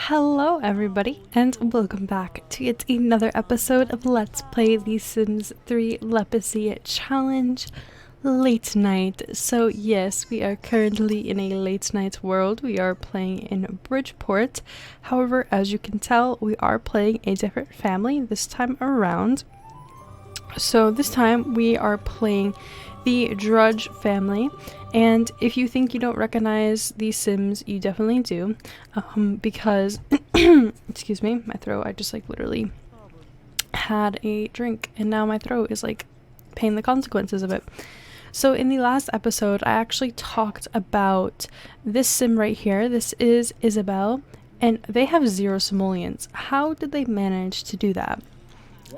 Hello everybody and welcome back to yet another episode of Let's Play The Sims 3 Lepacy Challenge Late Night. So yes, we are currently in a late night world. We are playing in Bridgeport. However, as you can tell, we are playing a different family this time around. So this time we are playing the Drudge family, and if you think you don't recognize these Sims, you definitely do, because excuse me, my throat, I just like literally had a drink and now my throat is like paying the consequences of it. So in the last episode I actually talked about this Sim right here. This is Isabelle, and they have 0 simoleons. How did they manage to do that?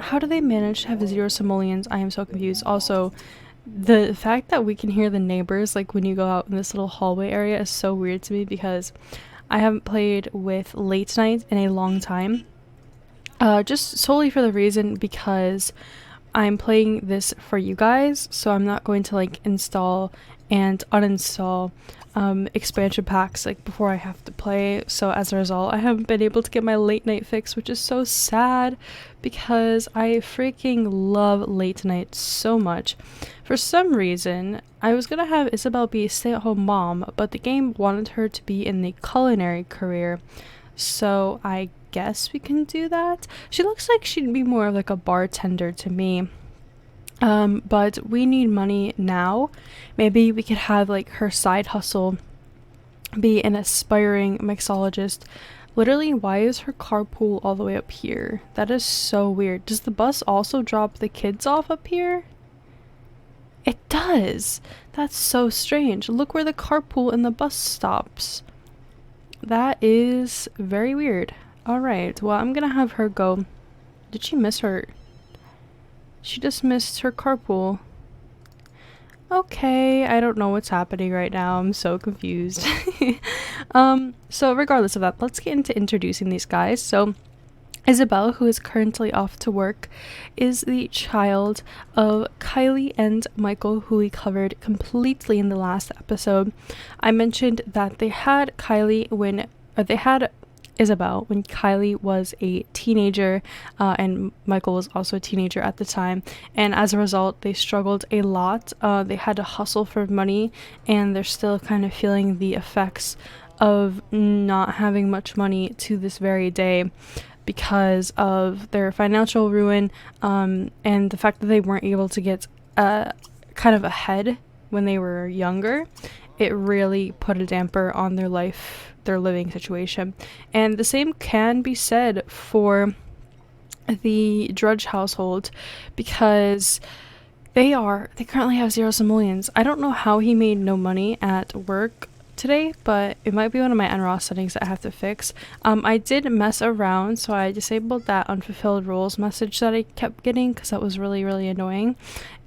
How do they manage to have 0 simoleons? I am so confused. Also, the fact that we can hear the neighbors like when you go out in this little hallway area is so weird to me, because I haven't played with late night in a long time. Just solely for the reason because I'm playing this for you guys, so I'm not going to like install and uninstall expansion packs like before I have to play. So as a result, I haven't been able to get my late night fix, which is so sad because I freaking love late night so much. For some reason, I was gonna have Isabelle be a stay-at-home mom, but the game wanted her to be in the culinary career, so I guess we can do that. She looks like she'd be more of like a bartender to me. But we need money now. Maybe we could have like her side hustle be an aspiring mixologist. Literally, why is her carpool all the way up here? That is so weird. Does the bus also drop the kids off up here? It does! That's so strange. Look where the carpool and the bus stops. That is very weird. Alright, well, I'm gonna have her go. Did she miss her? She just missed her carpool. Okay, I don't know what's happening right now. I'm so confused. So regardless of that, let's get into introducing these guys. So Isabelle, who is currently off to work, is the child of Kylie and Michael, who we covered completely in the last episode. I mentioned that they had Isabelle when Kylie was a teenager, and Michael was also a teenager at the time, and as a result they struggled a lot. They had to hustle for money, and they're still kind of feeling the effects of not having much money to this very day because of their financial ruin, and the fact that they weren't able to get kind of ahead when they were younger. It really put a damper on their life, their living situation. And the same can be said for the Drudge household, because they currently have 0 simoleons. I don't know how he made no money at work today, but it might be one of my NRAAS settings that I have to fix. I did mess around, so I disabled that unfulfilled rules message that I kept getting because that was really annoying.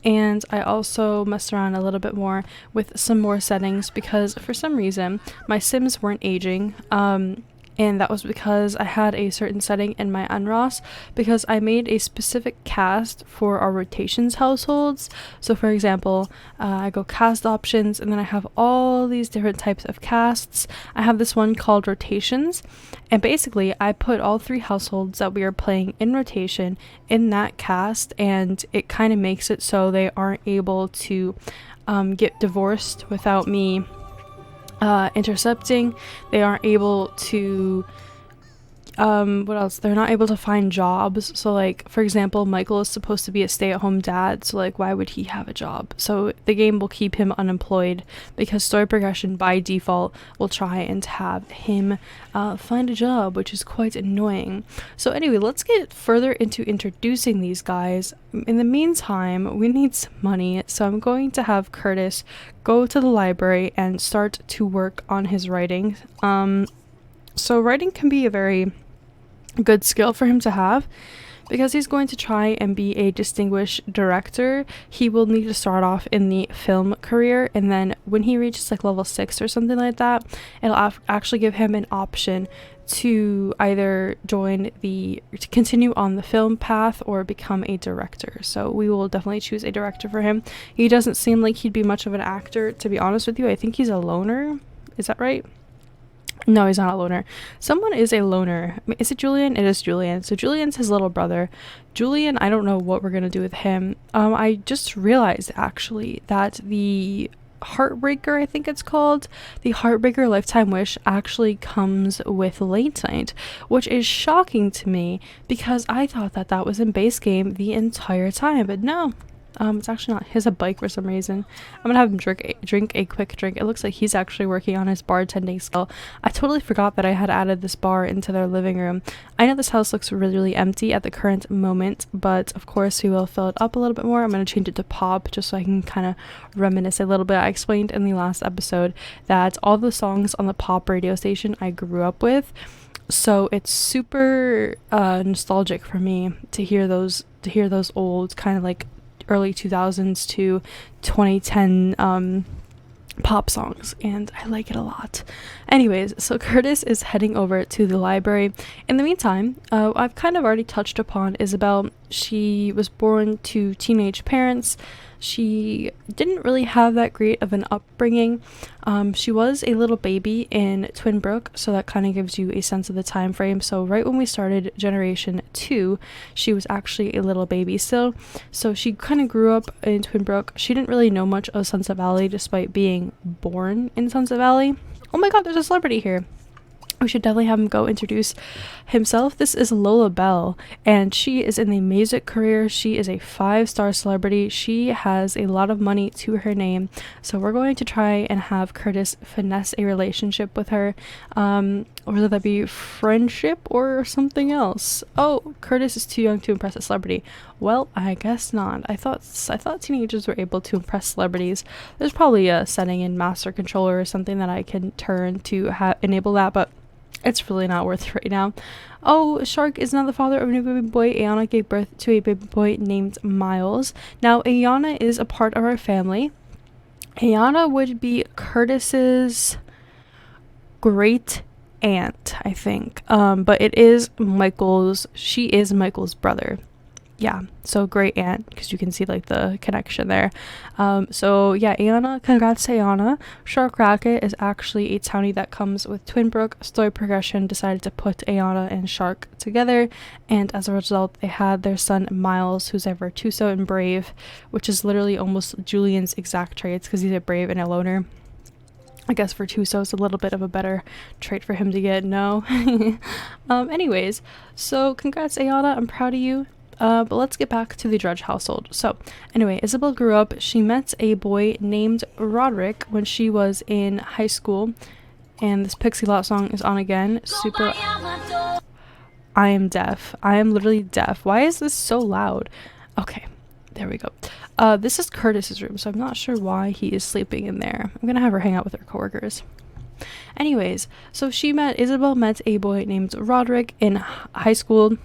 And I also messed around a little bit more with some more settings because for some reason my Sims weren't aging, and that was because I had a certain setting in my NRAAS, because I made a specific cast for our rotations households. So for example, I go cast options, and then I have all these different types of casts. I have this one called rotations, and basically I put all 3 households that we are playing in rotation in that cast, and it kind of makes it so they aren't able to get divorced without me intercepting. They aren't able to what else? They're not able to find jobs. So like, for example, Michael is supposed to be a stay-at-home dad, so like why would he have a job? So the game will keep him unemployed because story progression by default will try and have him find a job, which is quite annoying. So anyway, let's get further into introducing these guys. In the meantime, we need some money, so I'm going to have Curtis go to the library and start to work on his writing. So writing can be a very good skill for him to have, because he's going to try and be a distinguished director. He will need to start off in the film career, and then when he reaches like level 6 or something like that, it'll actually give him an option to either to continue on the film path or become a director. So we will definitely choose a director for him. He doesn't seem like he'd be much of an actor, to be honest with you. I think he's a loner. Is that right? No, he's not a loner. Someone is a loner. Is it Julian? It is Julian. So Julian's his little brother. Julian, I don't know what we're gonna do with him. I just realized actually that the Heartbreaker, I think it's called, the Heartbreaker Lifetime Wish actually comes with Late Night, which is shocking to me because I thought that that was in base game the entire time, but no. It's actually not. He has a bike for some reason. I'm gonna have him drink a quick drink. It looks like he's actually working on his bartending skill. I totally forgot that I had added this bar into their living room. I know this house looks really, really empty at the current moment, but of course we will fill it up a little bit more. I'm gonna change it to pop just so I can kind of reminisce a little bit. I explained in the last episode that all the songs on the pop radio station I grew up with, so it's super nostalgic for me to hear those old kind of like early 2000s to 2010 pop songs, and I like it a lot. Anyways, so Curtis is heading over to the library. In the meantime, I've kind of already touched upon Isabelle. She was born to teenage parents. She didn't really have that great of an upbringing. She was a little baby in Twinbrook, so that kind of gives you a sense of the time frame. So right when we started Generation 2, she was actually a little baby still. So she kind of grew up in Twinbrook. She didn't really know much of Sunset Valley despite being born in Sunset Valley. Oh my god, there's a celebrity here. We should definitely have him go introduce himself. This is Lola Bell, and she is in the music career. She is a 5-star celebrity. She has a lot of money to her name, so we're going to try and have Curtis finesse a relationship with her, whether that be friendship or something else. Oh, Curtis is too young to impress a celebrity. Well, I guess not. I thought teenagers were able to impress celebrities. There's probably a setting in Master Controller or something that I can turn to enable that, but it's really not worth it right now. Oh, Shark is now the father of a new baby boy. Ayana gave birth to a baby boy named Miles. Now, Ayana is a part of our family. Ayana would be Curtis's great aunt, I think. But it is she is Michael's brother. Yeah, so great aunt, because you can see like the connection there. So yeah, Ayana, congrats to Ayana. Shark Racket is actually a townie that comes with Twinbrook. Story progression decided to put Ayana and Shark together, and as a result they had their son Miles, who's a virtuoso and brave, which is literally almost Julian's exact traits because he's a brave and a loner. I guess virtuoso is a little bit of a better trait for him to get. No. Anyways, so congrats Ayana, I'm proud of you. But let's get back to the Drudge household. So anyway, Isabelle grew up. She met a boy named Rodrick when she was in high school, and this Pixie Lot song is on again. Super. I am deaf. I am literally deaf. Why is this so loud? Okay, there we go. This is Curtis's room, so I'm not sure why he is sleeping in there. I'm gonna have her hang out with her coworkers. Anyways, so Isabelle met a boy named Rodrick in high school.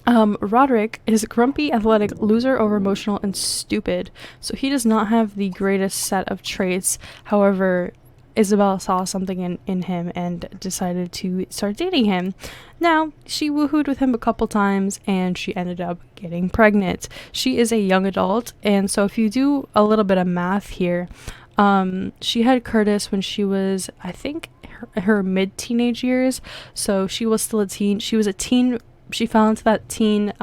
Rodrick is grumpy, athletic, loser, over emotional, and stupid, so he does not have the greatest set of traits. However, Isabelle saw something in him and decided to start dating him. Now, she woohooed with him a couple times and she ended up getting pregnant. She is a young adult, and so if you do a little bit of math here, she had Curtis when she was, I think, her mid-teenage years, so she was still a teen. She was a teen. She fell into that teen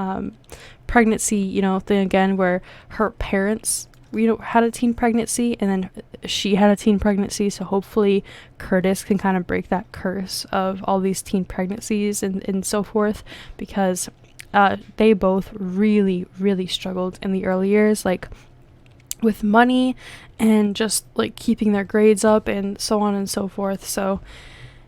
pregnancy, thing again, where her parents, had a teen pregnancy, and then she had a teen pregnancy. So hopefully Curtis can kind of break that curse of all these teen pregnancies and so forth, because they both really, really struggled in the early years, like with money and just like keeping their grades up and so on and so forth. So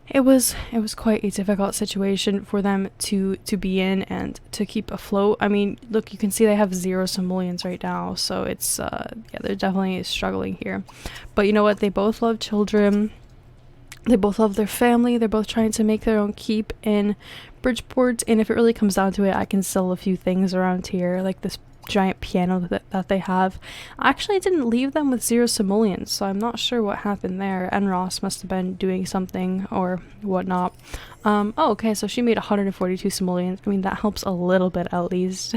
it was quite a difficult situation for them to be in and to keep afloat. I mean, look, you can see they have 0 simoleons right now, so it's they're definitely struggling here. But you know what? They both love children. They both love their family. They're both trying to make their own keep in Bridgeport, and if it really comes down to it, I can sell a few things around here, like this giant piano that they have. Actually, I didn't leave them with 0 simoleons, so I'm not sure what happened there. NRAAS must have been doing something or whatnot. Oh, okay, so she made 142 simoleons. I mean, that helps a little bit at least.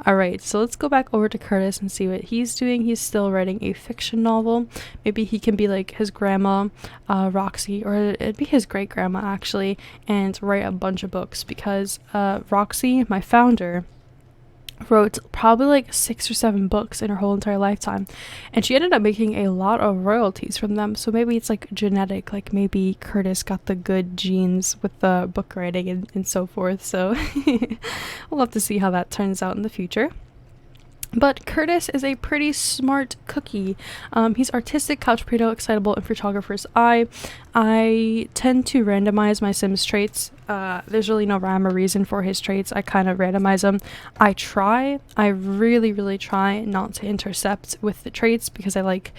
Alright, so let's go back over to Curtis and see what he's doing. He's still writing a fiction novel. Maybe he can be like his grandma, Roxy, or it'd be his great grandma actually, and write a bunch of books, because Roxy, my founder, wrote probably like 6 or 7 books in her whole entire lifetime, and she ended up making a lot of royalties from them. So maybe it's like genetic, like maybe Curtis got the good genes with the book writing and so forth. So we'll have to see how that turns out in the future. But Curtis is a pretty smart cookie. He's artistic, couch potato, excitable, and photographer's eye. I tend to randomize my Sims traits. There's really no rhyme or reason for his traits. I kind of randomize them. I really try not to intercept with the traits, because I like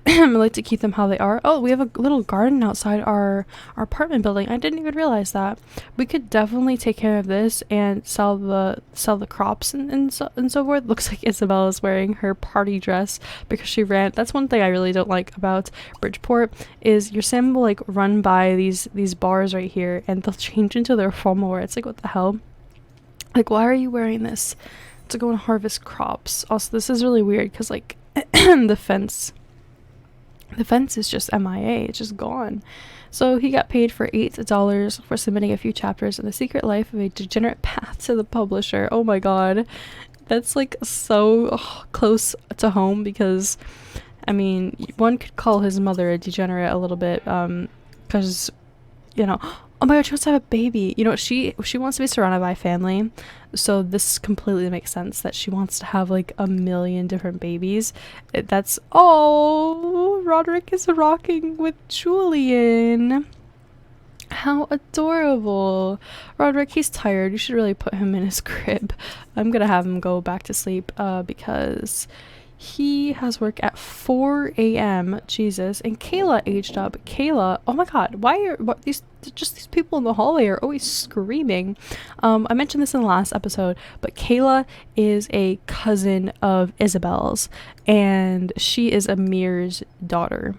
I like to keep them how they are. Oh, we have a little garden outside our apartment building. I didn't even realize that. We could definitely take care of this and sell the crops and so forth. Looks like Isabelle is wearing her party dress because she ran. That's one thing I really don't like about Bridgeport, is your sim will like run by these bars right here and they'll change into their formal wear. It's like, what the hell? Like, why are you wearing this to go and harvest crops? Also, this is really weird because like the fence is just MIA, it's just gone. So he got paid for $8 for submitting a few chapters in The Secret Life of a Degenerate Path to the publisher. Oh my god. That's like so close to home, because I mean, one could call his mother a degenerate a little bit, because, you know, oh my god, she wants to have a baby. You know, she wants to be surrounded by family. So this completely makes sense that she wants to have like a million different babies. Oh, Rodrick is rocking with Julian. How adorable. Rodrick, he's tired. You should really put him in his crib. I'm gonna have him go back to sleep because he has work at 4 a.m. Jesus. And Kayla aged up. Kayla, oh my god, why these people in the hallway are always screaming. I mentioned this in the last episode, but Kayla is a cousin of Isabelle's, and she is Amir's daughter.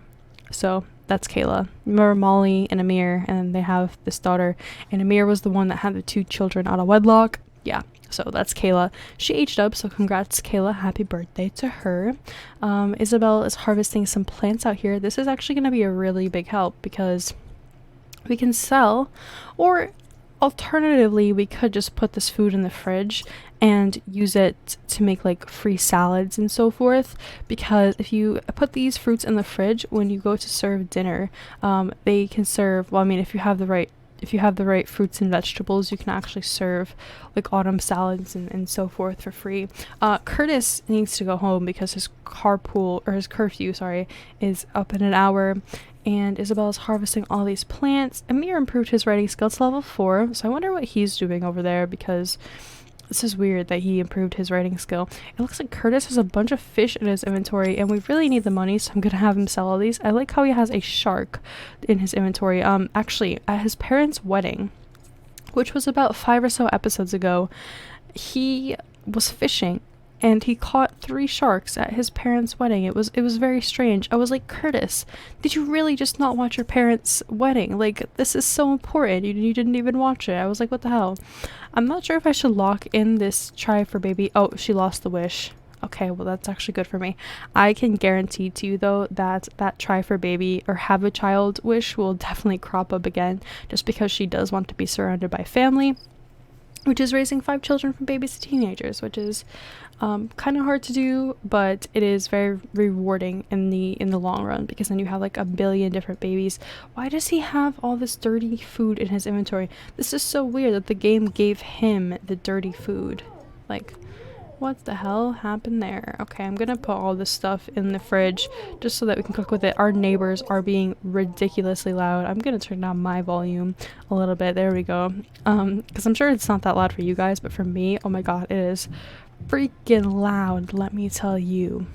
So that's Kayla. Remember Molly and Amir, and they have this daughter, and Amir was the one that had the 2 children out of wedlock. Yeah. So that's Kayla. She aged up, so congrats, Kayla. Happy birthday to her. Isabelle is harvesting some plants out here. This is actually going to be a really big help, because we can sell, or alternatively, we could just put this food in the fridge and use it to make like free salads and so forth, because if you put these fruits in the fridge, when you go to serve dinner, they can serve, well, I mean, if you have the right fruits and vegetables, you can actually serve like autumn salads and so forth for free. Curtis needs to go home because his curfew, is up in an hour, and Isabelle's harvesting all these plants. Amir improved his writing skill to level 4, so I wonder what he's doing over there, because this is weird that he improved his writing skill. It looks like Curtis has a bunch of fish in his inventory, and we really need the money, so I'm gonna have him sell all these. I like how he has a shark in his inventory. Actually, at his parents' wedding, which was about 5 or so episodes ago, he was fishing, and he caught 3 sharks at his parents' wedding. It was very strange. I was like, Curtis, did you really just not watch your parents' wedding? Like, this is so important. You didn't even watch it. I was like, what the hell? I'm not sure if I should lock in this try for baby. Oh, she lost the wish. Okay, well, that's actually good for me. I can guarantee to you, though, that try for baby or have a child wish will definitely crop up again, just because she does want to be surrounded by family, which is raising 5 children from babies to teenagers, which is kind of hard to do, but it is very rewarding in the long run, because then you have like a billion different babies. Why does he have all this dirty food in his inventory? This is so weird that the game gave him the dirty food. Like, what the hell happened there? Okay, I'm gonna put all this stuff in the fridge just so that we can cook with it. Our neighbors are being ridiculously loud. I'm gonna turn down my volume a little bit. There we go. Because I'm sure it's not that loud for you guys, but for me, oh my god, it is freaking loud, let me tell you.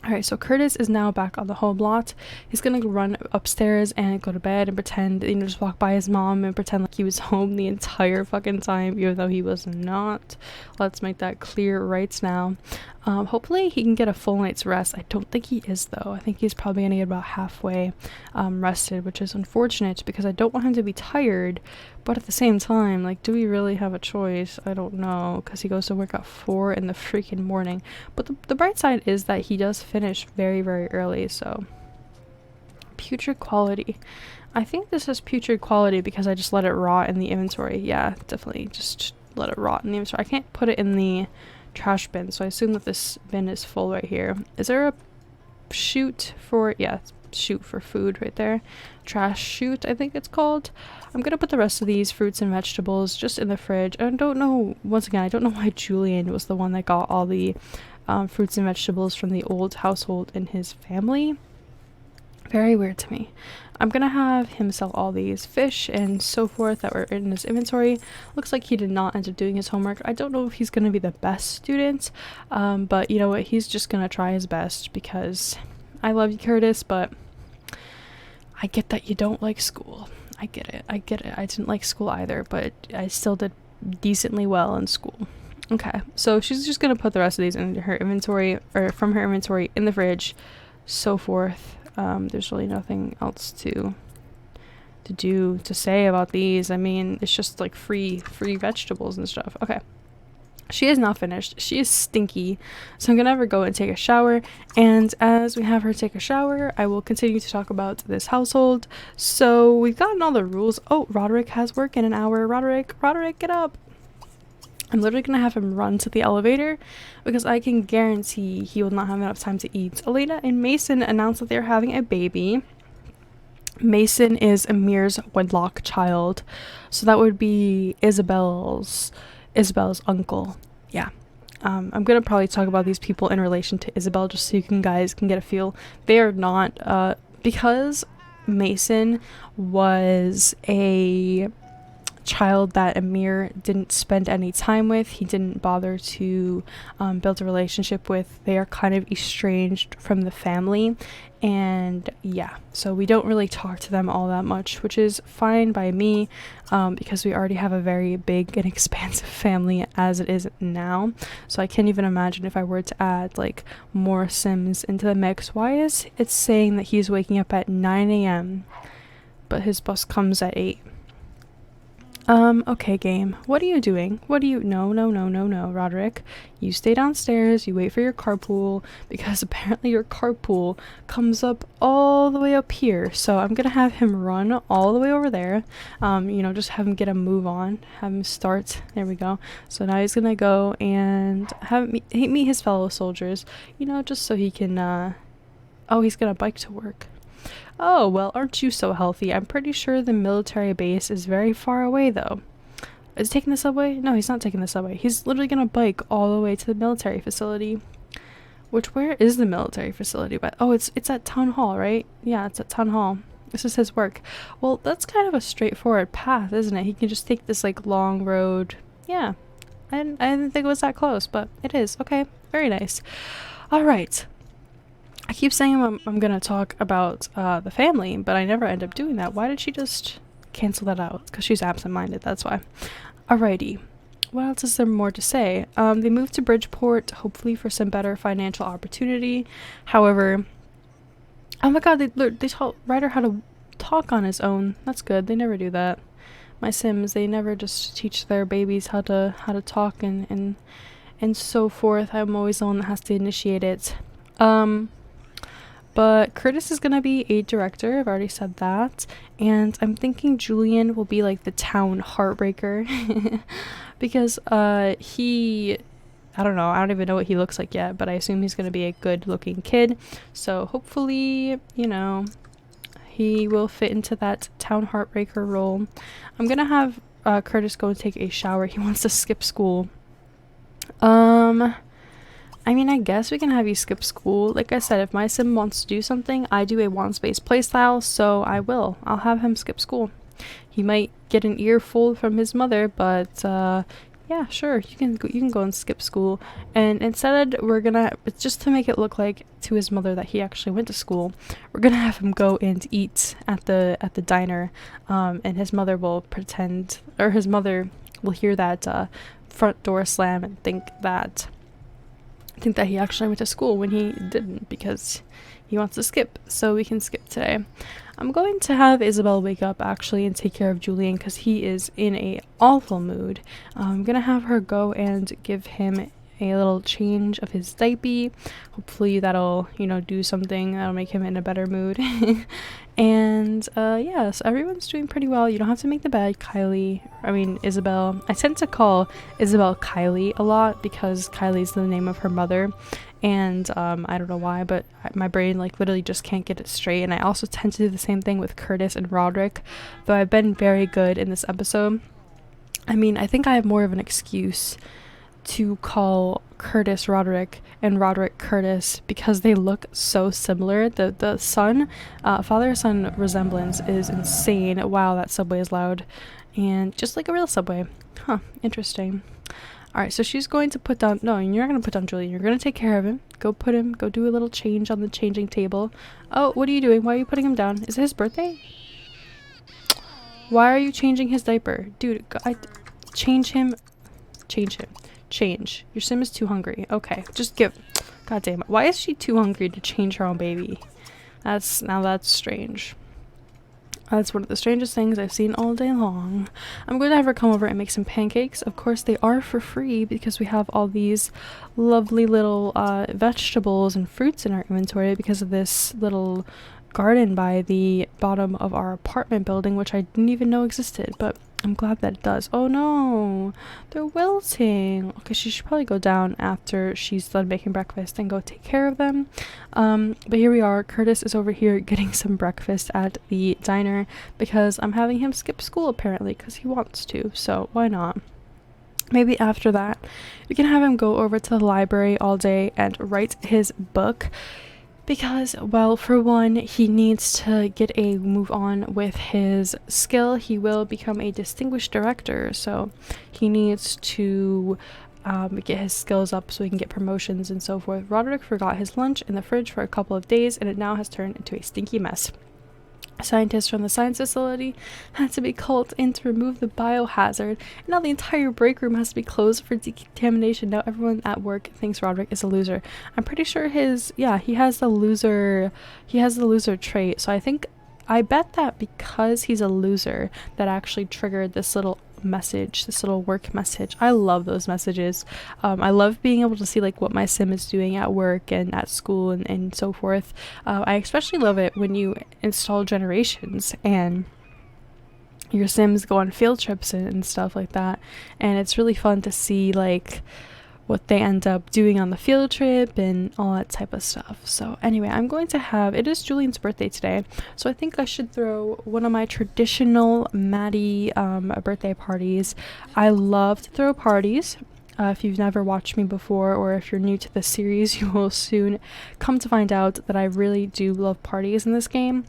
Alright, so Curtis is now back on the home lot. He's gonna run upstairs and go to bed and pretend, just walk by his mom and pretend like he was home the entire fucking time, even though he was not. Let's make that clear right now. Hopefully he can get a full night's rest. I don't think he is, though. I think he's probably gonna get about halfway rested, which is unfortunate because I don't want him to be tired, but at the same time, like, do we really have a choice? I don't know, because he goes to work at 4 in the freaking morning. But the bright side is that he does finish very, very early, so. Putrid quality. I think this is putrid quality because I just let it rot in the inventory. Yeah, definitely just let it rot in the inventory. I can't put it in the trash bin, so I assume that this bin is full right here. Is there a chute for, yeah, chute for food right there? Trash chute, I think it's called. I'm gonna put the rest of these fruits and vegetables just in the fridge. I don't know, once again, I don't know why Julian was the one that got all the fruits and vegetables from the old household in his family. Very weird to me. I'm gonna have him sell all these fish and so forth that were in his inventory. Looks like he did not end up doing his homework. I don't know if he's gonna be the best student, but you know what, he's just gonna try his best because I love you, Curtis, but I get that you don't like school. I get it. I didn't like school either, but I still did decently well in school. Okay, so she's just gonna put the rest of these into her inventory, or from her inventory in the fridge, so forth. There's really nothing else to say about these. I mean, it's just like free vegetables and stuff. Okay. She is now finished. She is stinky, so I'm gonna have her go and take a shower, and as we have her take a shower, I will continue to talk about this household. So we've gotten all the rules. Oh, Rodrick has work in an hour. Rodrick, get up. I'm literally gonna have him run to the elevator because I can guarantee he will not have enough time to eat. Elena and Mason announced that they're having a baby. Mason is Amir's wedlock child, so that would be Isabelle's uncle. Yeah. I'm gonna probably talk about these people in relation to Isabelle just so you guys can get a feel. They are not because Mason was a child that Amir didn't spend any time with, he didn't bother to build a relationship with. They are kind of estranged from the family, and yeah, so we don't really talk to them all that much, which is fine by me because we already have a very big and expansive family as it is now. So I can't even imagine if I were to add like more Sims into the mix. Why is it saying that he's waking up at 9 a.m. but his bus comes at 8? Okay, game. What are you doing? No, Rodrick. You stay downstairs, you wait for your carpool, because apparently your carpool comes up all the way up here. So I'm gonna have him run all the way over there. Just have him get a move on, have him start. There we go. So now he's gonna go and meet his fellow soldiers, just so he can, oh, he's gonna bike to work. Oh, well, aren't you so healthy? I'm pretty sure the military base is very far away, though. Is he taking the subway? No, he's not taking the subway. He's literally gonna bike all the way to the military facility. Where is the military facility? But oh, it's at Town Hall, right? Yeah, it's at Town Hall. This is his work. Well, that's kind of a straightforward path, isn't it? He can just take this, like, long road. Yeah. I didn't think it was that close, but it is. Okay, very nice. All right. I keep saying I'm gonna talk about the family, but I never end up doing that. Why did she just cancel that out? Because she's absent-minded, that's why. Alrighty. What else is there more to say? They moved to Bridgeport, hopefully for some better financial opportunity. However, oh my god, they taught Ryder how to talk on his own. That's good. They never do that. My Sims, they never just teach their babies how to talk and so forth. I'm always the one that has to initiate it. But Curtis is gonna be a director, I've already said that, and I'm thinking Julian will be like the town heartbreaker, because I don't know, I don't even know what he looks like yet, but I assume he's gonna be a good looking kid, so hopefully, he will fit into that town heartbreaker role. I'm gonna have Curtis go and take a shower. He wants to skip school. I mean, I guess we can have you skip school. Like I said, if my sim wants to do something, I do a wants-based playstyle, so I'll have him skip school. He might get an earful from his mother, but, yeah, yeah, sure, you can go and skip school. And instead, we're gonna, just to make it look like to his mother that he actually went to school, we're gonna have him go and eat at the diner, and his mother will pretend, or his mother will hear that front door slam and think that he actually went to school when he didn't, because he wants to skip. So we can skip today. I'm going to have Isabelle wake up actually and take care of Julian because he is in a awful mood. I'm gonna have her go and give him a little change of his diaper. Hopefully that'll, you know, do something that'll make him in a better mood. And yeah, so everyone's doing pretty well. You don't have to make the bed, Isabelle. I tend to call Isabelle Kylie a lot because Kylie's the name of her mother, and I don't know why, but my brain like literally just can't get it straight. And I also tend to do the same thing with Curtis and Rodrick, though I've been very good in this episode. I mean, I think I have more of an excuse to call Curtis Rodrick and Rodrick Curtis because they look so similar. The son, father-son resemblance is insane. Wow, that subway is loud. And just like a real subway. Huh, interesting. Alright, so she's going to put down, no, you're not going to put down Julian. You're going to take care of him. Go do a little change on the changing table. Oh, what are you doing? Why are you putting him down? Is it his birthday? Why are you changing his diaper? Dude, change him. Change. Your sim is too hungry. Okay, just give. God damn it. Why is she too hungry to change her own baby? That's strange. That's one of the strangest things I've seen all day long. I'm going to have her come over and make some pancakes. Of course, they are for free because we have all these lovely little vegetables and fruits in our inventory because of this little garden by the bottom of our apartment building, which I didn't even know existed, but I'm glad that it does. Oh no, they're wilting. Okay, she should probably go down after she's done making breakfast and go take care of them. But here we are. Curtis is over here getting some breakfast at the diner because I'm having him skip school apparently because he wants to, so why not? Maybe after that we can have him go over to the library all day and write his book. Because, well, for one, he needs to get a move on with his skill. He will become a distinguished director, so he needs to get his skills up so he can get promotions and so forth. Rodrick forgot his lunch in the fridge for a couple of days, and it now has turned into a stinky mess. Scientists from the science facility had to be called in to remove the biohazard, and now the entire break room has to be closed for decontamination. Now everyone at work thinks Rodrick is a loser. I'm pretty sure he has the loser trait, so I bet that because he's a loser that actually triggered this little message, this little work message. I love those messages. I love being able to see like what my sim is doing at work and at school and so forth. I especially love it when you install generations and your sims go on field trips and stuff like that, and it's really fun to see like what they end up doing on the field trip and all that type of stuff. So anyway, it is Julian's birthday today, so I think I should throw one of my traditional Maddie birthday parties. I love to throw parties. If you've never watched me before, or if you're new to the series, you will soon come to find out that I really do love parties in this game.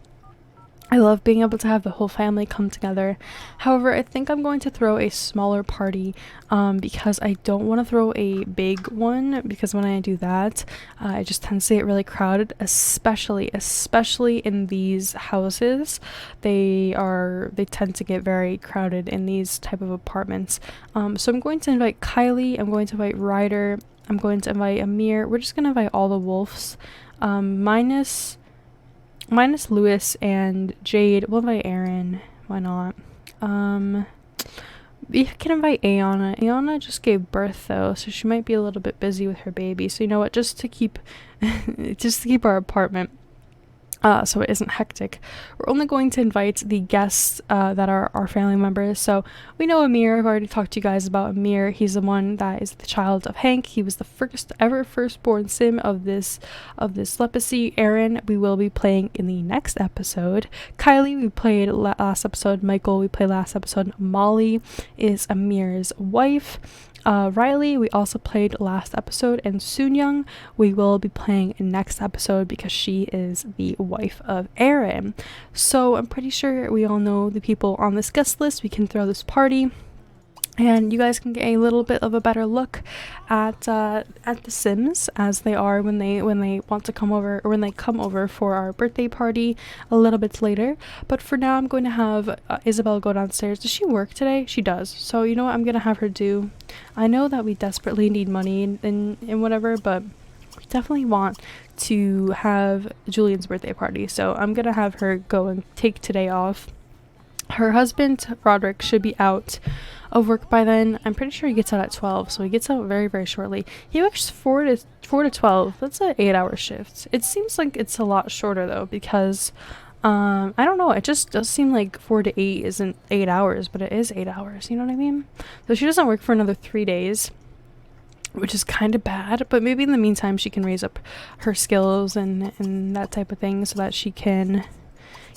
I love being able to have the whole family come together. However, I think I'm going to throw a smaller party because I don't want to throw a big one, because when I do that, I just tend to get really crowded, especially in these houses. They tend to get very crowded in these type of apartments. So I'm going to invite Kylie, I'm going to invite Ryder, I'm going to invite Amir. We're just going to invite all the wolves, minus Lewis and Jade. We'll invite Aaron. Why not? We can invite Ayana. Ayana just gave birth though, so she might be a little bit busy with her baby. So you know what? Just to keep our apartment so it isn't hectic, we're only going to invite the guests that are our family members. So we know Amir. I've already talked to you guys about Amir. He's the one that is the child of Hank. He was the firstborn sim of this Lepacy. Aaron we will be playing in the next episode. Kylie we played last episode. Michael we played last episode. Molly is Amir's wife. Riley we also played last episode, and Soonyoung we will be playing next episode because she is the wife of Aaron. So I'm pretty sure we all know the people on this guest list. We can throw this party. and you guys can get a little bit of a better look at the Sims as they are when they want to come over, or when they come over for our birthday party a little bit later. But for now, I'm going to have Isabelle go downstairs. Does she work today? She does. So you know what I'm gonna have her do? I know that we desperately need money and whatever, but we definitely want to have Julian's birthday party. So I'm gonna have her go and take today off. Her husband, Rodrick, should be out of work by then. I'm pretty sure he gets out at 12, so he gets out very, very shortly. He works 4 to 12. That's an 8-hour shift. It seems like it's a lot shorter, though, because, I don't know, it just does seem like 4 to 8 isn't 8 hours, but it is 8 hours, you know what I mean? So she doesn't work for another 3 days, which is kind of bad, but maybe in the meantime she can raise up her skills and that type of thing so that she can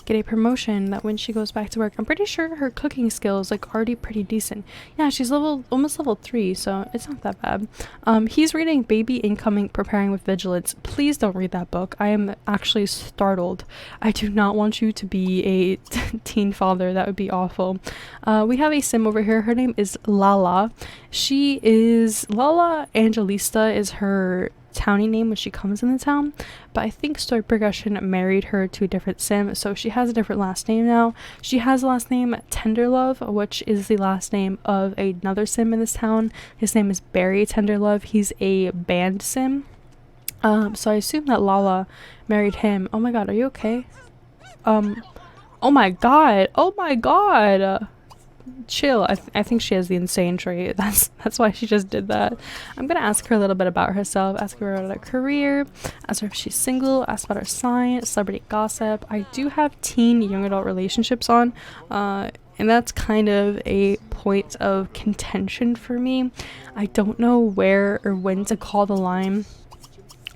get a promotion that when she goes back to work. I'm pretty sure her cooking skills like already pretty decent. Yeah, she's almost level 3, so it's not that bad. He's reading Baby Incoming Preparing with Vigilance. Please don't read that book. I am actually startled. I do not want you to be a teen father. That would be awful. We have a sim over here. Her name is Lala. Lala Angelista is her townie name when she comes in the town, but I think Story Progression married her to a different sim, so she has a different last name now. She has the last name Tenderlove, which is the last name of another sim in this town. His name is Barry Tenderlove. He's a band sim, so I assume that Lala married him. Oh my god, are you okay? Oh my god, chill. I think she has the insane trait. That's why she just did that. I'm gonna ask her a little bit about herself, ask her about her career, ask her if she's single, ask about her sign, celebrity gossip. I do have teen young adult relationships on, and that's kind of a point of contention for me. I don't know where or when to call the line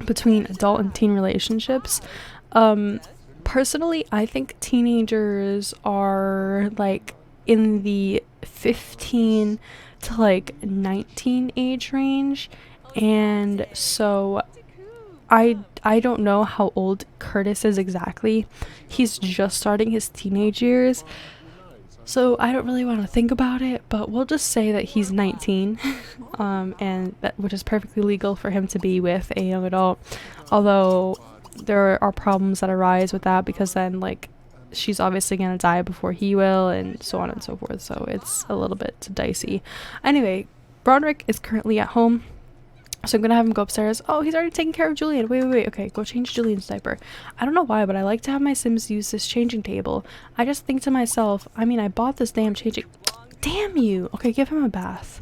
between adult and teen relationships. Personally, I think teenagers are like in the 15 to like 19 age range, and so I don't know how old Curtis is exactly. He's just starting his teenage years, so I don't really want to think about it, but we'll just say that he's 19, and which is perfectly legal for him to be with a young adult, although there are problems that arise with that, because then like she's obviously gonna die before he will, and so on and so forth, so it's a little bit dicey. Anyway, Rodrick is currently at home, so I'm gonna have him go upstairs. Oh, he's already taking care of Julian. Wait, okay, go change Julian's diaper. I don't know why, but I like to have my Sims use this changing table. I just think to myself, I mean, I bought this damn changing, damn you. Okay, give him a bath.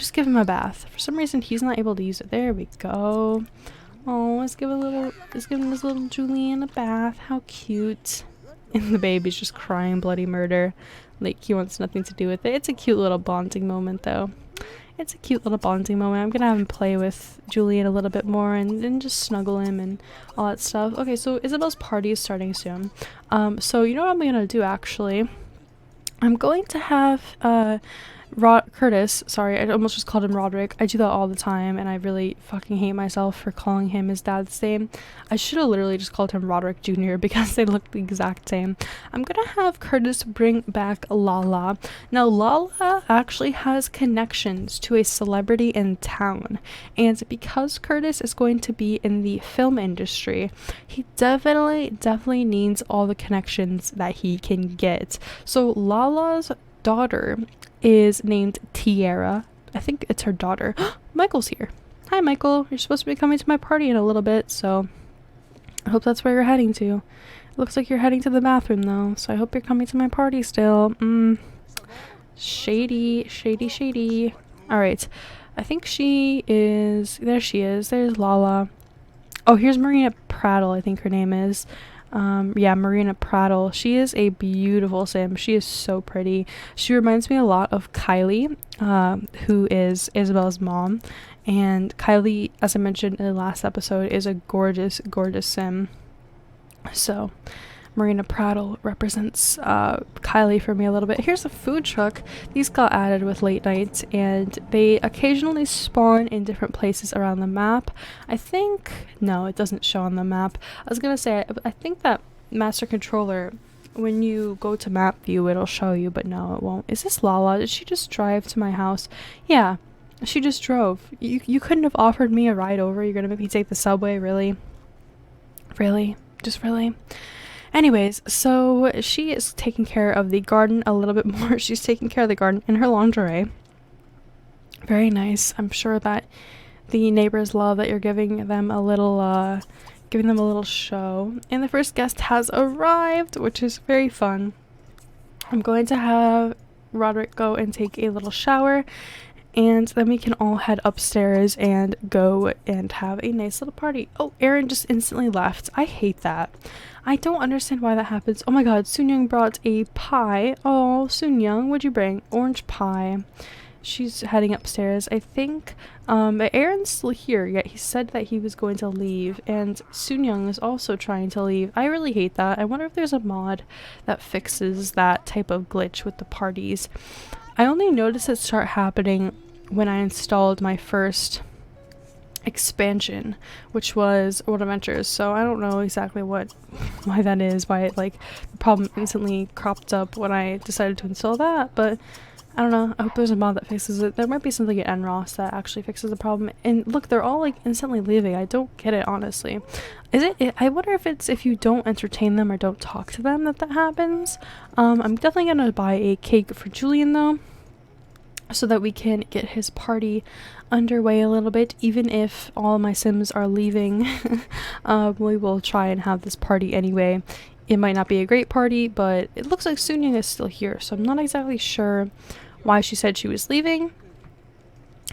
Just give him a bath. For some reason he's not able to use it. There we go. Oh, let's give this little Julian a bath. How cute. And the baby's just crying bloody murder, like he wants nothing to do with it. It's a cute little bonding moment, though. It's a cute little bonding moment. I'm gonna have him play with Julian a little bit more and just snuggle him and all that stuff. Okay, so Isabelle's party is starting soon. So you know what I'm gonna do, actually? I'm going to have Curtis, sorry, I almost just called him Rodrick. I do that all the time, and I really fucking hate myself for calling him his dad's name. I should have literally just called him Rodrick Jr. because they look the exact same. I'm gonna have Curtis bring back Lala. Now, Lala actually has connections to a celebrity in town, and because Curtis is going to be in the film industry, he definitely needs all the connections that he can get. So Lala's daughter is named Tiara. I think it's her daughter. Michael's here. Hi, Michael. You're supposed to be coming to my party in a little bit, so I hope that's where you're heading to. It looks like you're heading to the bathroom, though, so I hope you're coming to my party still. Shady. Alright. I think she is... There she is. There's Lala. Oh, here's Marina Prattle, I think her name is. Yeah, Marina Prattle. She is a beautiful sim. She is so pretty. She reminds me a lot of Kylie, who is Isabelle's mom. And Kylie, as I mentioned in the last episode, is a gorgeous sim. So Marina Prattle represents Kylie for me a little bit. Here's a food truck. These got added with late nights, and they occasionally spawn in different places around the map. I think... No, it doesn't show on the map. I was gonna say, I think that Master Controller when you go to map view, it'll show you, but no, it won't. Is this Lala? Did she just drive to my house? Yeah, she just drove. You couldn't have offered me a ride over? You're gonna make me take the subway? Really? Really? Just really? Anyways, so she is taking care of the garden a little bit more. She's taking care of the garden in her lingerie. Very nice. I'm sure that the neighbors love that you're giving them a little show. And the first guest has arrived, which is very fun. I'm going to have Rodrick go and take a little shower, and then we can all head upstairs and go and have a nice little party. Oh, Aaron just instantly left. I hate that. I don't understand why that happens. Oh my god, Soonyoung brought a pie. Oh, Soonyoung, what'd you bring? Orange pie. She's heading upstairs, I think. But Aaron's still here, yet he said that he was going to leave, and Soonyoung is also trying to leave. I really hate that. I wonder if there's a mod that fixes that type of glitch with the parties. I only noticed it start happening when I installed my first expansion, which was World Adventures, so I don't know exactly why that is, why it, like, the problem instantly cropped up when I decided to install that, but I don't know. I hope there's a mod that fixes it. There might be something at NRAAS that actually fixes the problem. And look, they're all like instantly leaving. I don't get it, honestly. Is it? I wonder if it's if you don't entertain them or don't talk to them that happens. I'm definitely gonna buy a cake for Julian though, so that we can get his party underway a little bit. Even if all my Sims are leaving, we will try and have this party anyway. It might not be a great party, but it looks like Soonyoung is still here, so I'm not exactly sure why she said she was leaving,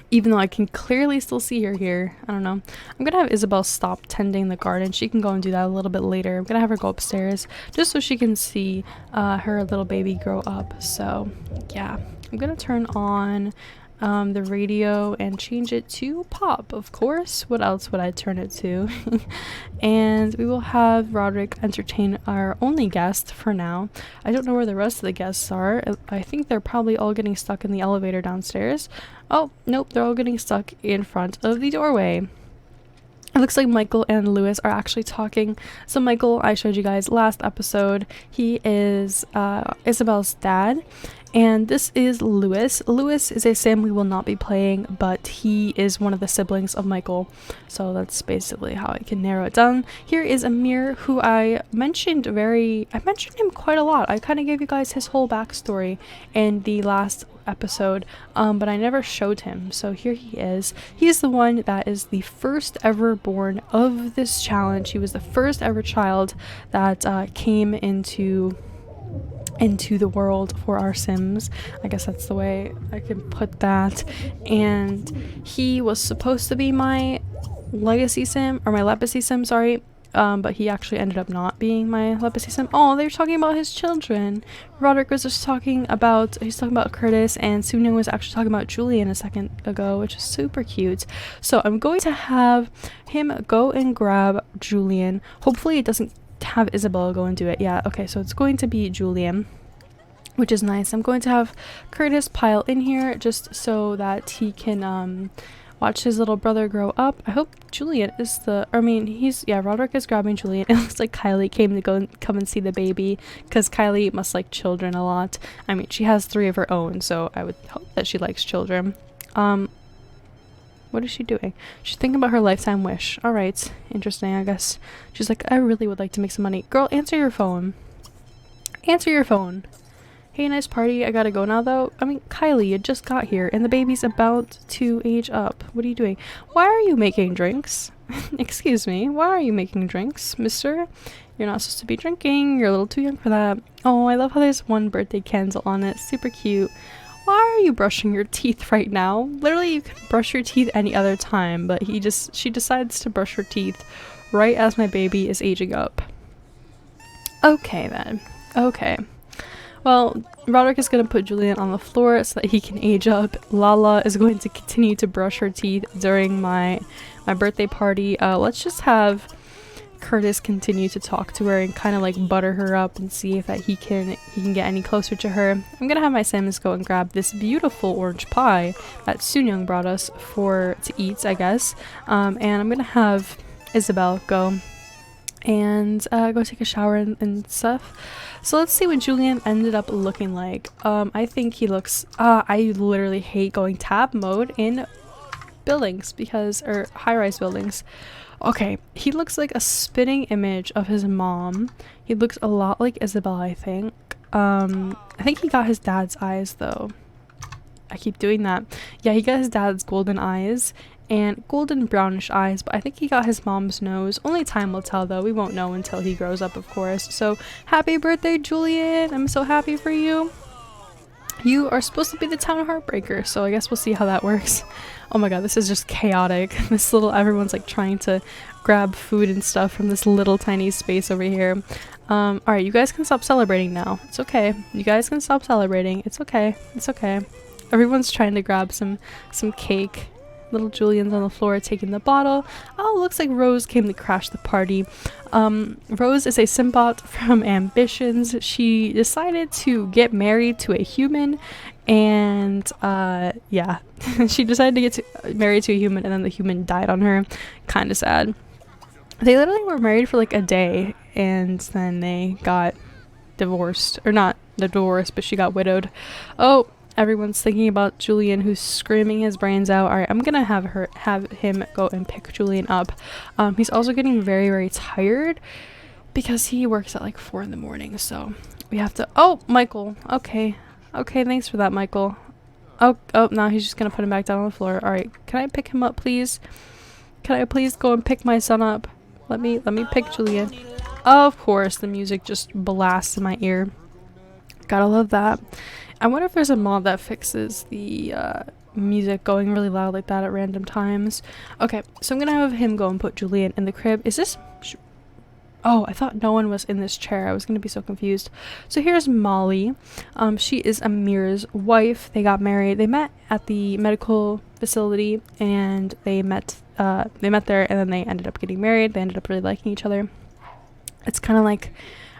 even though I can clearly still see her here. I don't know. I'm gonna have Isabelle stop tending the garden. She can go and do that a little bit later. I'm gonna have her go upstairs just so she can see her little baby grow up. So yeah, I'm gonna turn on the radio and change it to pop, of course. What else would I turn it to? And we will have Rodrick entertain our only guest for now. I don't know where the rest of the guests are. I think they're probably all getting stuck in the elevator downstairs. Oh, nope, they're all getting stuck in front of the doorway. It looks like Michael and Lewis are actually talking. So Michael, I showed you guys last episode. He is Isabelle's dad. And this is Lewis. Lewis is a sim we will not be playing, but he is one of the siblings of Michael. So that's basically how I can narrow it down. Here is Amir, who I mentioned him quite a lot. I kind of gave you guys his whole backstory in the last episode, but I never showed him. So here he is. He's the one that is the first ever born of this challenge. He was the first ever child that came into the world for our Sims. I guess that's the way I can put that. And he was supposed to be my legacy sim, or my Lepacy sim, sorry. But he actually ended up not being my Lepacy sim. Oh, they were talking about his children. Rodrick was just talking about, he's talking about Curtis, and Soonyoung was actually talking about Julian a second ago, which is super cute. So I'm going to have him go and grab Julian. Hopefully it doesn't have Isabelle go and do it. Yeah, okay, so it's going to be Julian, which is nice. I'm going to have Curtis pile in here just so that he can watch his little brother grow up. I hope Julian is Rodrick is grabbing Julian. It looks like Kylie came to come and see the baby, because Kylie must like children a lot. I mean, she has 3 of her own, so I would hope that she likes children. What is she doing? She's thinking about her lifetime wish. Alright, interesting, I guess. She's like, I really would like to make some money. Girl, answer your phone. Answer your phone. Hey, nice party. I gotta go now, though. I mean, Kylie, you just got here, and the baby's about to age up. What are you doing? Why are you making drinks? Excuse me. Why are you making drinks, mister? You're not supposed to be drinking. You're a little too young for that. Oh, I love how there's one birthday candle on it. Super cute. Why are you brushing your teeth right now? Literally, you can brush your teeth any other time, but she decides to brush her teeth right as my baby is aging up. Okay, then. Okay. Well, Rodrick is going to put Julian on the floor so that he can age up. Lala is going to continue to brush her teeth during my birthday party. Let's just have Curtis continue to talk to her and kind of like butter her up and see if that he can get any closer to her. I'm gonna have my Sims go and grab this beautiful orange pie that Soonyoung brought us to eat, I guess. And I'm gonna have Isabelle go and go take a shower and stuff. So let's see what Julian ended up looking like. I think he looks I literally hate going tab mode in buildings or high-rise buildings. Okay, he looks like a spitting image of his mom. He looks a lot like Isabelle, I think. I think he got his dad's eyes though. I keep doing that. Yeah, he got his dad's golden eyes and golden brownish eyes, but I think he got his mom's nose. Only time will tell though. We won't know until he grows up, of course. So happy birthday, Julian. I'm so happy for you. You are supposed to be the town heartbreaker, so I guess we'll see how that works. Oh my god, this is just chaotic. Everyone's like trying to grab food and stuff from this little tiny space over here. Alright, you guys can stop celebrating now. It's okay. You guys can stop celebrating. It's okay. It's okay. Everyone's trying to grab some cake. Little Julian's on the floor taking the bottle. Oh, looks like Rose came to crash the party. Rose is a symbiote from Ambitions. She decided to get married to a human, and yeah, she decided to get married to a human, and then the human died on her. Kind of sad. They literally were married for like a day, and then they got divorced, or not the divorce, but she got widowed. Oh. Everyone's thinking about Julian, who's screaming his brains out. Alright, I'm gonna have him go and pick Julian up. He's also getting very, very tired because he works at like 4 in the morning, so we have to— oh, Michael. Okay, thanks for that, Michael. Oh, now he's just gonna put him back down on the floor. Alright, can I pick him up, please? Can I please go and pick my son up? Let me pick Julian. Of course, the music just blasts in my ear. Gotta love that. I wonder if there's a mod that fixes the music going really loud like that at random times. Okay, so I'm gonna have him go and put Julian in the crib. Is this— oh, I thought no one was in this chair. I was gonna be so confused. So here's Molly. She is Amir's wife. They got married. They met at the medical facility, and they met there, and then they ended up getting married. They ended up really liking each other. It's kind of like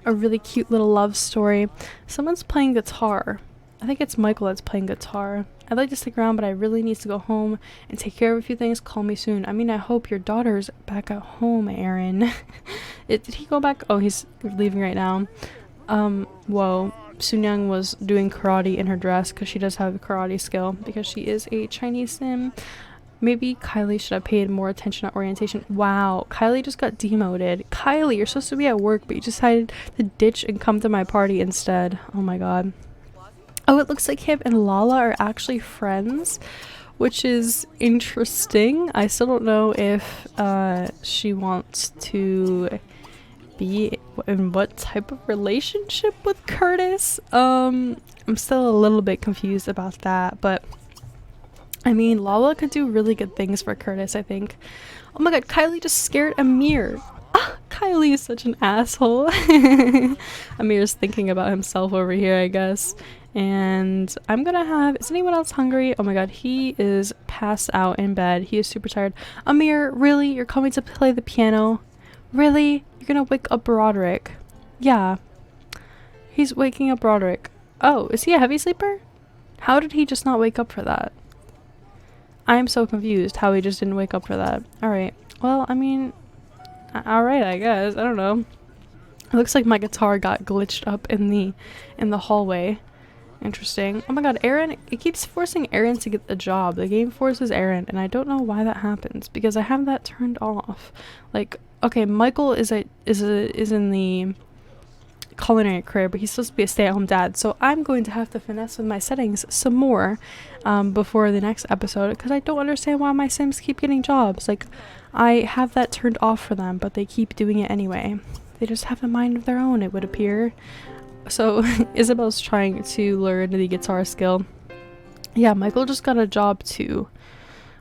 a really cute little love story. Someone's playing guitar. I think it's Michael that's playing guitar. I'd like to stick around, but I really need to go home and take care of a few things. Call me soon. I mean, I hope your daughter's back at home, Aaron. Did he go back? Oh, he's leaving right now. Whoa. Sunyoung was doing karate in her dress because she does have a karate skill because she is a Chinese sim. Maybe Kylie should have paid more attention at orientation. Wow, Kylie just got demoted. Kylie, you're supposed to be at work, but you decided to ditch and come to my party instead. Oh my god. Oh, it looks like him and Lala are actually friends, which is interesting. I still don't know if she wants to be in what type of relationship with Curtis. I'm still a little bit confused about that, but I mean, Lala could do really good things for Curtis, I think. Oh my god, Kylie just scared Amir. Ah, Kylie is such an asshole. Amir's thinking about himself over here, I guess. And I'm gonna have— is anyone else hungry? Oh my god, he is passed out in bed. He is super tired. Amir, really? You're coming to play the piano? Really? You're gonna wake up Rodrick? Yeah. He's waking up Rodrick. Oh, is he a heavy sleeper? How did he just not wake up for that? I am so confused how he just didn't wake up for that. Alright. Well, I mean— alright, I guess. I don't know. It looks like my guitar got glitched up in the hallway. Interesting. Oh my god, Aaron— it keeps forcing Aaron to get the job. The game forces Aaron, and I don't know why that happens because I have that turned off. Like, okay, Michael is in the culinary career, but he's supposed to be a stay-at-home dad, so I'm going to have to finesse with my settings some more before the next episode, because I don't understand why my Sims keep getting jobs. Like, I have that turned off for them, but they keep doing it anyway. They just have a mind of their own, it would appear. So Isabelle's trying to learn the guitar skill. Yeah, Michael just got a job too,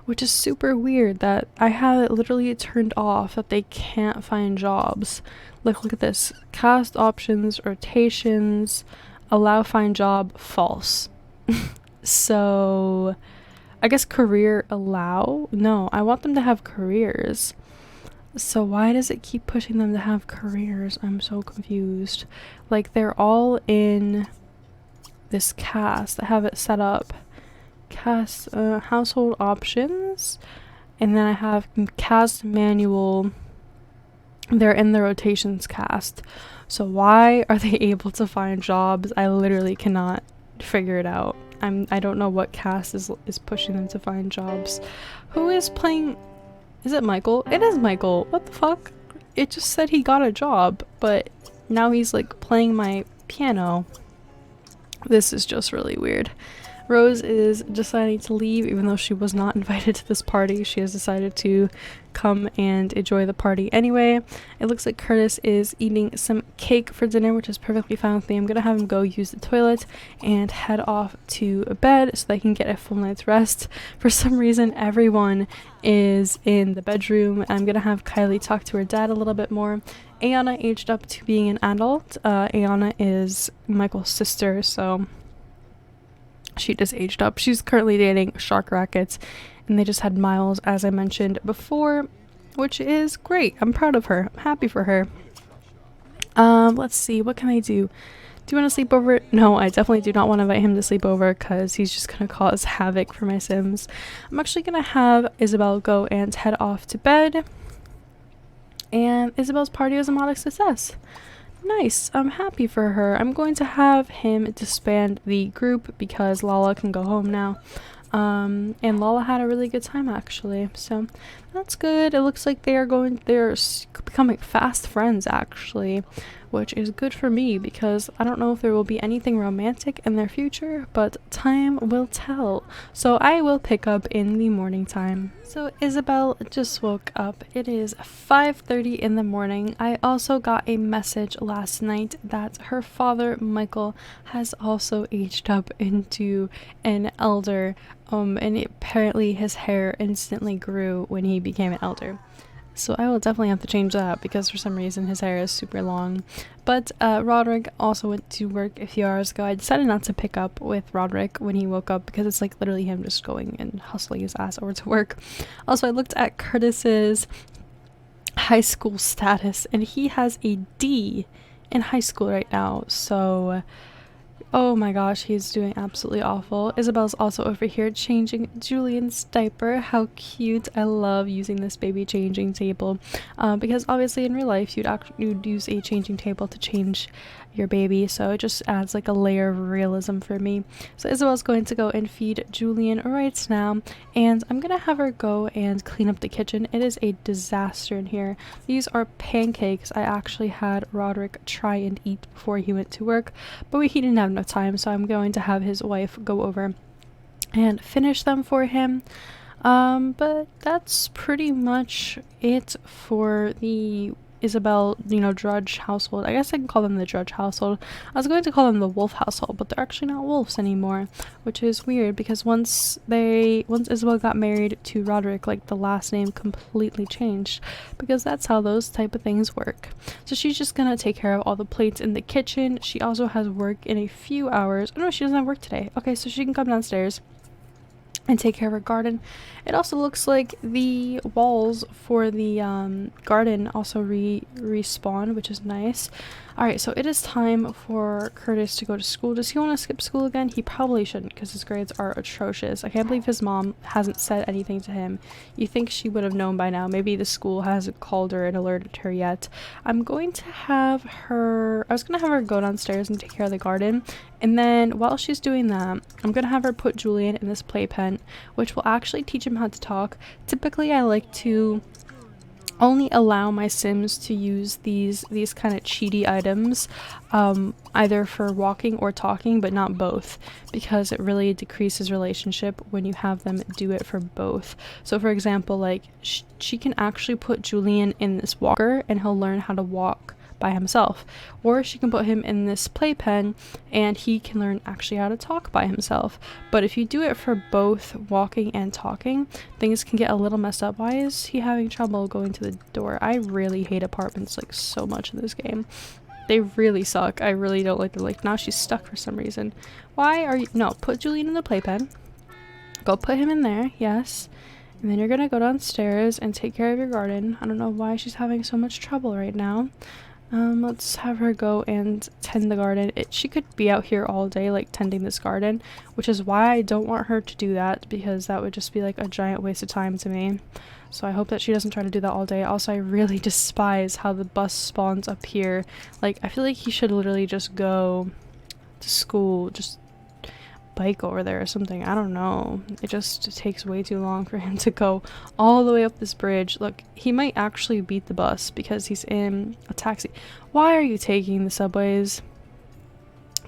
which is super weird that I have it literally turned off, that they can't find jobs. Like, look at this. Cast options, rotations, allow find job, false. So I guess career allow? No, I want them to have careers. So why does it keep pushing them to have careers? I'm so confused. Like, they're all in this cast. I have it set up. Cast household options, and then I have cast manual they're in the rotations cast. So why are they able to find jobs? I literally cannot figure it out. I don't know what cast is pushing them to find jobs. Who is playing? Is it Michael? It is Michael. What the fuck? It just said he got a job, but now he's like playing my piano. This is just really weird. Rose is deciding to leave even though she was not invited to this party. She has decided to come and enjoy the party anyway. It looks like Curtis is eating some cake for dinner, which is perfectly fine with me. I'm gonna have him go use the toilet and head off to bed so they can get a full night's rest. For some reason, everyone is in the bedroom. I'm gonna have Kylie talk to her dad a little bit more. Ayana aged up to being an adult. Ayana is Michael's sister, so she just aged up. She's currently dating Shark Rackets, and they just had Miles, as I mentioned before, which is great. I'm proud of her. I'm happy for her. Let's see. What can I do? Do you want to sleep over? No, I definitely do not want to invite him to sleep over because he's just going to cause havoc for my Sims. I'm actually going to have Isabelle go and head off to bed. And Isabelle's party was a modest success. Nice. I'm happy for her. I'm going to have him disband the group because Lala can go home now. And Lala had a really good time actually, so that's good. It looks like they're becoming fast friends actually, which is good for me because I don't know if there will be anything romantic in their future, but time will tell. So I will pick up in the morning time. So Isabelle just woke up. It is 5:30 in the morning. I also got a message last night that her father, Michael, has also aged up into an elder. And apparently his hair instantly grew when he became an elder. So I will definitely have to change that because for some reason his hair is super long. But Rodrick also went to work a few hours ago. I decided not to pick up with Rodrick when he woke up because it's like literally him just going and hustling his ass over to work. Also, I looked at Curtis's high school status and he has a D in high school right now. So oh my gosh, he's doing absolutely awful. Isabelle's also over here changing Julian's diaper. How cute. I love using this baby changing table because obviously in real life you'd use a changing table to change your baby, so it just adds like a layer of realism for me. So Isabelle's going to go and feed Julian right now, and I'm gonna have her go and clean up the kitchen. It is a disaster in here. These are pancakes I actually had Rodrick try and eat before he went to work, but he didn't have enough time, so I'm going to have his wife go over and finish them for him. But that's pretty much it for the Isabelle, Drudge household. I guess I can call them the Drudge household. I was going to call them the Wolf household, but they're actually not wolves anymore, which is weird because once Isabelle got married to Rodrick, like the last name completely changed because that's how those type of things work. So she's just gonna take care of all the plates in the kitchen. She also has work in a few hours. Oh no, she doesn't have work today. Okay, so she can come downstairs and take care of her garden. It also looks like the walls for the garden also respawn, which is nice. Alright, so it is time for Curtis to go to school. Does he want to skip school again? He probably shouldn't because his grades are atrocious. I can't believe his mom hasn't said anything to him. You think she would have known by now. Maybe the school hasn't called her and alerted her yet. I was going to have her go downstairs and take care of the garden. And then while she's doing that, I'm going to have her put Julian in this playpen, which will actually teach him how to talk. Typically, I like to only allow my Sims to use these kind of cheaty items either for walking or talking, but not both, because it really decreases relationship when you have them do it for both. So for example, like she can actually put Julian in this walker and he'll learn how to walk by himself, or she can put him in this playpen and he can learn actually how to talk by himself. But if you do it for both walking and talking, things can get a little messed up. Why is he having trouble going to the door? I really hate apartments like so much in this game. They really suck. I really don't like them. Like now she's stuck for some reason. Why are you— no, put Julian in the playpen. Go put him in there, yes. And then you're gonna go downstairs and take care of your garden. I don't know why she's having so much trouble right now. Let's have her go and tend the garden. She could be out here all day, like, tending this garden, which is why I don't want her to do that, because that would just be, like, a giant waste of time to me. So I hope that she doesn't try to do that all day. Also, I really despise how the bus spawns up here. Like, I feel like he should literally just go to school, just bike over there or something. I don't know. It just takes way too long for him to go all the way up this bridge. Look, he might actually beat the bus because he's in a taxi. Why are you taking the subways?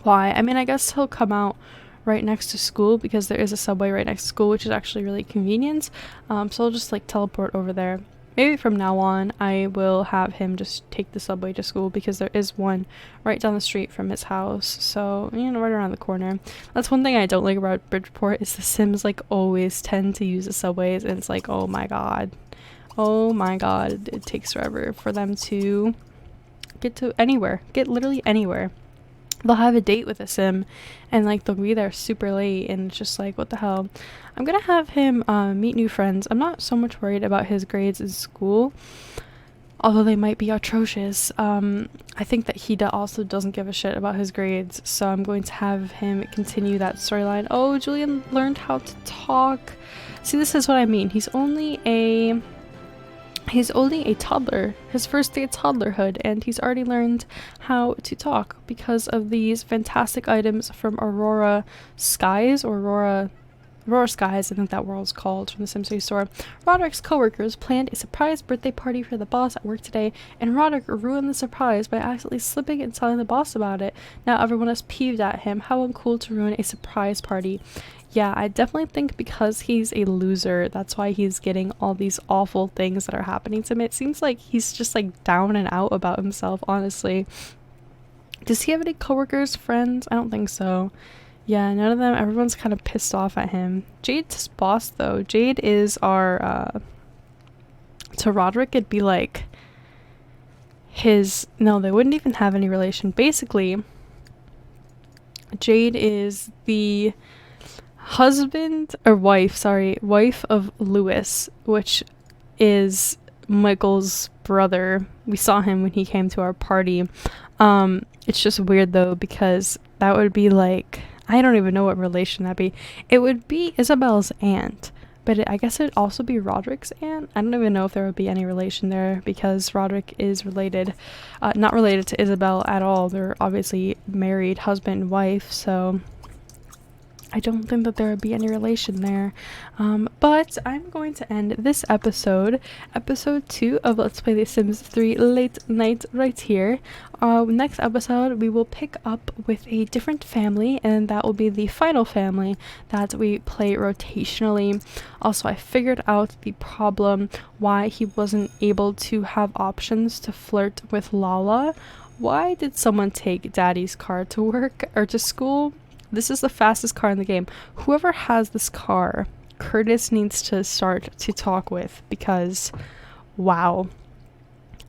Why? I mean, I guess he'll come out right next to school because there is a subway right next to school, which is actually really convenient. So I'll just like teleport over there. Maybe from now on I will have him just take the subway to school because there is one right down the street from his house. So, you know, right around the corner. That's one thing I don't like about Bridgeport is the Sims like always tend to use the subways, and it's like, oh my god. Oh my god, it takes forever for them to get to anywhere. Get literally anywhere. They'll have a date with a sim and like they'll be there super late, and it's just like, what the hell. I'm gonna have him meet new friends. I'm not so much worried about his grades in school, although they might be atrocious. I think that he also doesn't give a shit about his grades, so I'm going to have him continue that storyline. Oh, Julian learned how to talk. See, this is what I mean. He's only a toddler, his first day of toddlerhood, and he's already learned how to talk because of these fantastic items from Aurora Skies, or Aurora Skies, I think that world's called, from the SimCity store. Rodrick's coworkers planned a surprise birthday party for the boss at work today, and Rodrick ruined the surprise by accidentally slipping and telling the boss about it. Now everyone is peeved at him. How uncool to ruin a surprise party. Yeah, I definitely think because he's a loser, that's why he's getting all these awful things that are happening to him. It seems like he's just like down and out about himself, honestly. Does he have any coworkers, friends? I don't think so. Yeah, none of them. Everyone's kind of pissed off at him. Jade's his boss, though. Jade is our, to Rodrick, it'd be like his, no, they wouldn't even have any relation. Basically, Jade is the husband, or wife of Lewis, which is Michael's brother. We saw him when he came to our party. It's just weird, though, because that would be like, I don't even know what relation that'd be. It would be Isabelle's aunt, but I guess it'd also be Rodrick's aunt. I don't even know if there would be any relation there because Rodrick is related, not related to Isabelle at all. They're obviously married, husband and wife, so I don't think that there would be any relation there. But I'm going to end this episode 2 of Let's Play The Sims 3 Late Night right here. Next episode, we will pick up with a different family, and that will be the final family that we play rotationally. Also, I figured out the problem why he wasn't able to have options to flirt with Lala. Why did someone take Daddy's car to work or to school? This is the fastest car in the game. Whoever has this car, Curtis needs to start to talk with, because wow,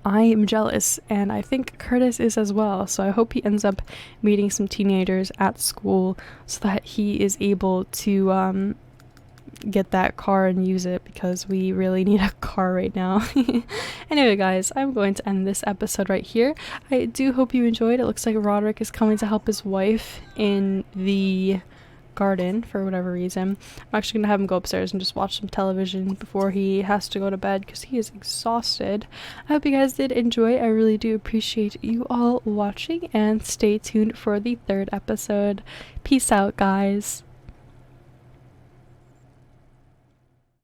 I am jealous, and I think Curtis is as well. So I hope he ends up meeting some teenagers at school so that he is able to get that car and use it, because we really need a car right now. Anyway, guys, I'm going to end this episode right here. I do hope you enjoyed. It looks like Rodrick is coming to help his wife in the garden for whatever reason. I'm actually gonna have him go upstairs and just watch some television before he has to go to bed because he is exhausted. I hope you guys did enjoy. I really do appreciate you all watching, and stay tuned for the 3rd episode. Peace out, guys.